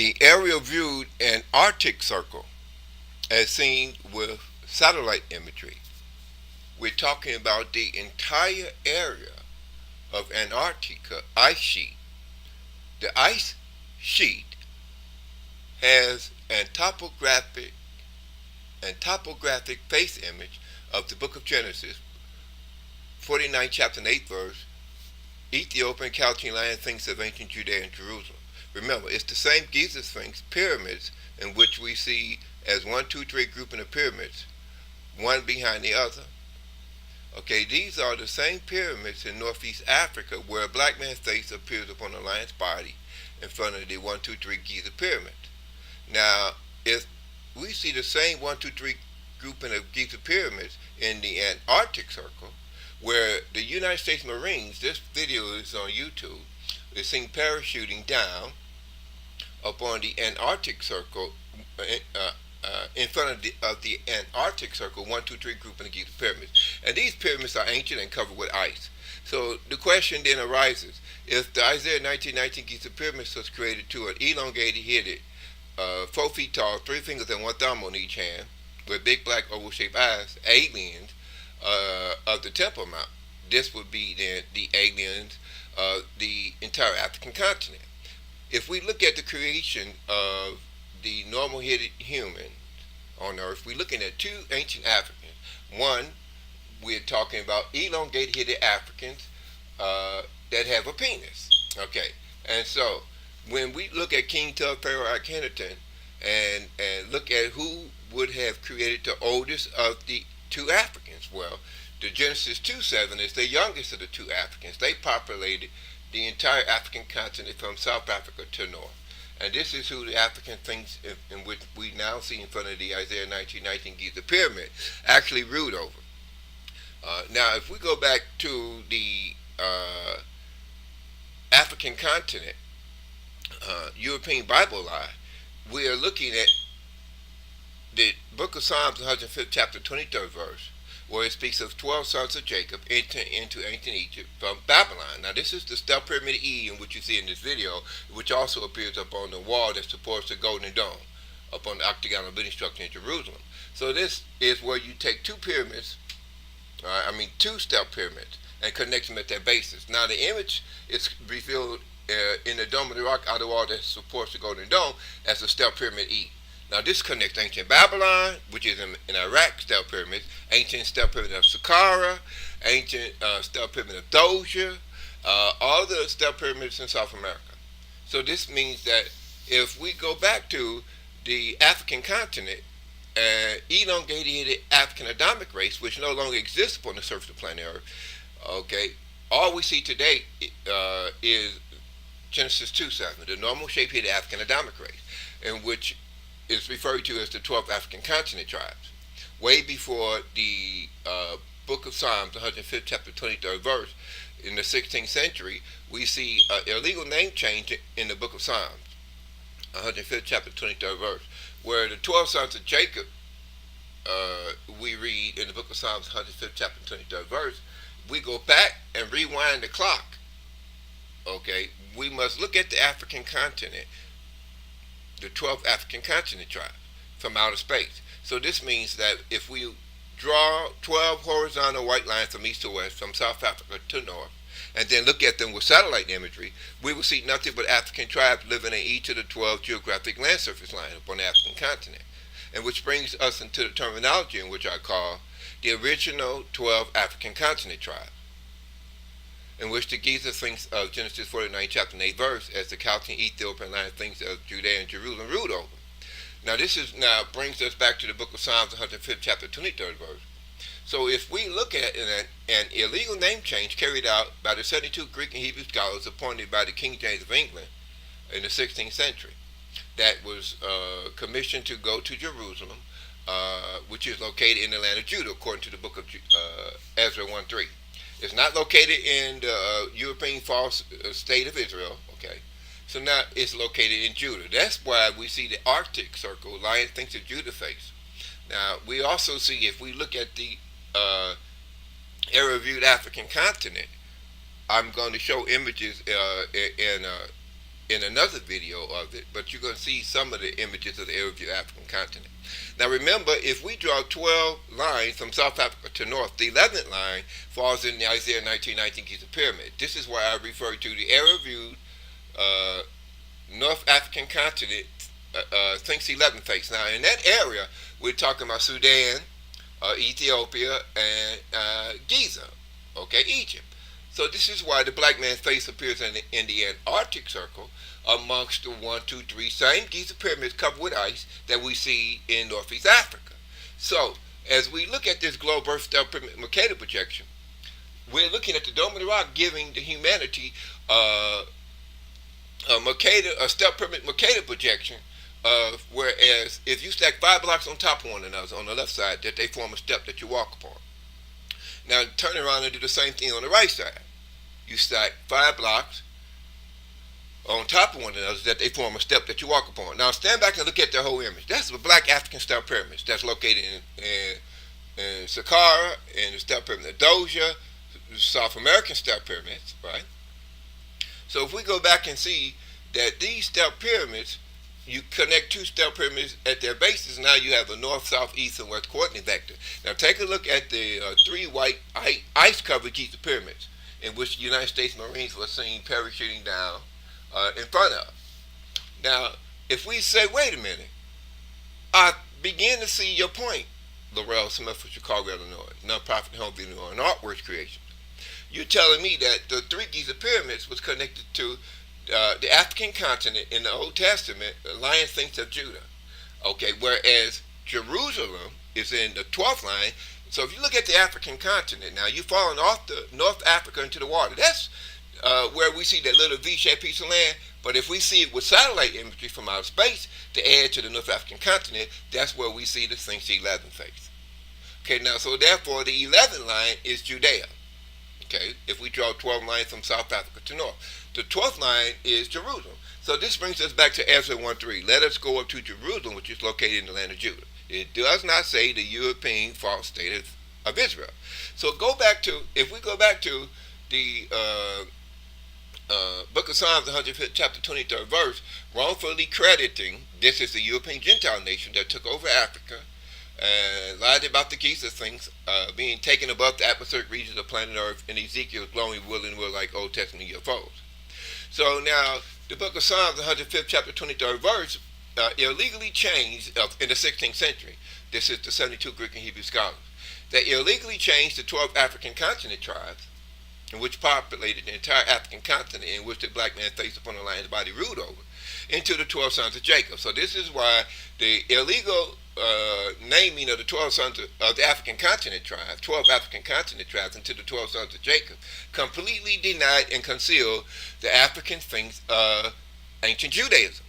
The aerial viewed Antarctic Circle as seen with satellite imagery. We're talking about the entire area of Antarctica ice sheet. The ice sheet has topographic face image of the book of Genesis, 49 chapter and 8 verse, Ethiopian Chaldean land things of ancient Judea and Jerusalem. Remember, it's the same Giza Sphinx pyramids in which we see as 1, 2, 3 grouping of pyramids, one behind the other. Okay, these are the same pyramids in Northeast Africa where a black man's face appears upon a lion's body in front of the 1, 2, 3 Giza pyramid. Now, if we see the same 1, 2, 3 grouping of Giza pyramids in the Antarctic Circle, where the United States Marines, this video is on YouTube, is seen parachuting down upon the Antarctic Circle, in front of the Antarctic Circle, 1, 2, 3 grouping of Giza pyramids. And these pyramids are ancient and covered with ice. So the question then arises, if the Isaiah 1919 Giza pyramids was created to an elongated headed, 4 feet tall, 3 fingers and 1 thumb on each hand, with big black oval-shaped eyes, aliens of the Temple Mount, this would be then the aliens of the entire African continent. If we look at the creation of the normal-headed human on Earth, we're looking at two ancient Africans. One, we're talking about elongated-headed Africans that have a penis. Okay, and so when we look at King Tut, Pharaoh Akhenaten, and look at who would have created the oldest of the two Africans, well, the Genesis 2:7 is the youngest of the two Africans. They populated the entire African continent from South Africa to north. And this is who the African thinks in which we now see in front of the Isaiah 1919 Giza pyramid actually ruled over. Now, if we go back to the African continent, European Bible lie, we are looking at the book of Psalms, 105th chapter, 23rd verse, where it speaks of 12 sons of Jacob entering into ancient Egypt from Babylon. Now, this is the Stealth Pyramid E in which you see in this video, which also appears up on the wall that supports the Golden Dome, up on the octagonal building structure in Jerusalem. So this is where you take two pyramids, two stealth pyramids, and connect them at their bases. Now, the image is revealed in the Dome of the Rock outer wall that supports the Golden Dome as the Stealth Pyramid E. Now, this connects ancient Babylon, which is in Iraq, stealth pyramids, ancient stealth pyramid of Saqqara, ancient stealth pyramid of Doja, all the stealth pyramids in South America. So this means that if we go back to the African continent, elongated African Adamic race, which no longer exists upon the surface of planet Earth, okay, all we see today is Genesis 2:7, the normal shape-headed African Adamic race, in which is referred to as the 12 African continent tribes. Way before the book of Psalms, 105th chapter, 23rd verse, in the 16th century, we see an illegal name change in the book of Psalms, 105th chapter, 23rd verse, where the 12 sons of Jacob, we read in the book of Psalms, 105th chapter, 23rd verse, we go back and rewind the clock. Okay, we must look at the African continent, the 12 African continent tribes from outer space. So this means that if we draw 12 horizontal white lines from east to west, from South Africa to north, and then look at them with satellite imagery, we will see nothing but African tribes living in each of the 12 geographic land surface lines upon the African continent. And which brings us into the terminology in which I call the original 12 African continent tribes, in which the Giza Sphinx of Genesis 49 chapter 8 verse, as the Chaldean Ethiopian line things of Judea and Jerusalem ruled over. Now this brings us back to the book of Psalms, 105th chapter, 23rd verse. So if we look at an illegal name change carried out by the 72 Greek and Hebrew scholars appointed by the King James of England in the 16th century, that was commissioned to go to Jerusalem, which is located in the land of Judah, according to the book of Ezra 1:3. It's not located in the European false state of Israel, okay? So now it's located in Judah. That's why we see the Arctic Circle, lion thinks of Judah face. Now, we also see, if we look at the area-viewed African continent, I'm going to show images in another video of it, but you're going to see some of the images of the area of the African continent. Now remember, if we draw 12 lines from South Africa to north, the 11th line falls in the Isaiah 1919 Giza Pyramid. This is why I refer to the area viewed North African continent, Sphinx 11 face. Now in that area, we're talking about Sudan, Ethiopia, and Giza, okay, Egypt. So this is why the black man's face appears in the Antarctic Circle amongst the 1, 2, 3 same Giza pyramids covered with ice that we see in Northeast Africa. So as we look at this globe Earth steppe pyramid Mercator projection, we're looking at the Dome of the Rock giving the humanity a steppe pyramid Mercator projection. Whereas if you stack 5 blocks on top of one another on the left side, that they form a step that you walk upon. Now turn around and do the same thing on the right side. You stack 5 blocks on top of one another that they form a step that you walk upon. Now stand back and look at the whole image. That's the black African steppe pyramids that's located in Saqqara, in the steppe pyramid of Doja, South American steppe pyramids, right? So if we go back and see that these steppe pyramids, you connect 2 steppe pyramids at their bases, now you have a north, south, east, and west coordinate vector. Now take a look at the 3 white ice-covered Giza pyramids, in which the United States Marines were seen parachuting down in front of. Now, if we say, wait a minute, I begin to see your point, Laurel Smith of Chicago, Illinois, nonprofit home video and artworks creation. You're telling me that the 3 Giza pyramids was connected to the African continent in the Old Testament, the Lion Sphinx of Judah. Okay, whereas Jerusalem is in the 12th line. So if you look at the African continent, now you're falling off the North Africa into the water. That's where we see that little V-shaped piece of land. But if we see it with satellite imagery from outer space to add to the North African continent, that's where we see the Sphinx 11 face. Okay, now so therefore the 11th line is Judea. Okay, if we draw 12 lines from South Africa to north. The 12th line is Jerusalem. So this brings us back to Ezra 1:3. Let us go up to Jerusalem, which is located in the land of Judah. It does not say the European false state of Israel. So if we go back to the Book of Psalms, 105th chapter, 23rd verse, wrongfully crediting this is the European Gentile nation that took over Africa, lied about the Giza Sphinx being taken above the atmospheric regions of planet Earth, and Ezekiel's glowing wheeling wheel like Old Testament UFOs. So now, the Book of Psalms, 105th chapter, 23rd verse, illegally changed in the 16th century. This is the 72 Greek and Hebrew scholars. They illegally changed the 12 African continent tribes, in which populated the entire African continent, in which the black man faced upon the lion's body ruled over, into the 12 sons of Jacob. So this is why the illegal naming of the 12 sons of the African continent tribes, 12 African continent tribes into the 12 sons of Jacob, completely denied and concealed the African things of ancient Judaism.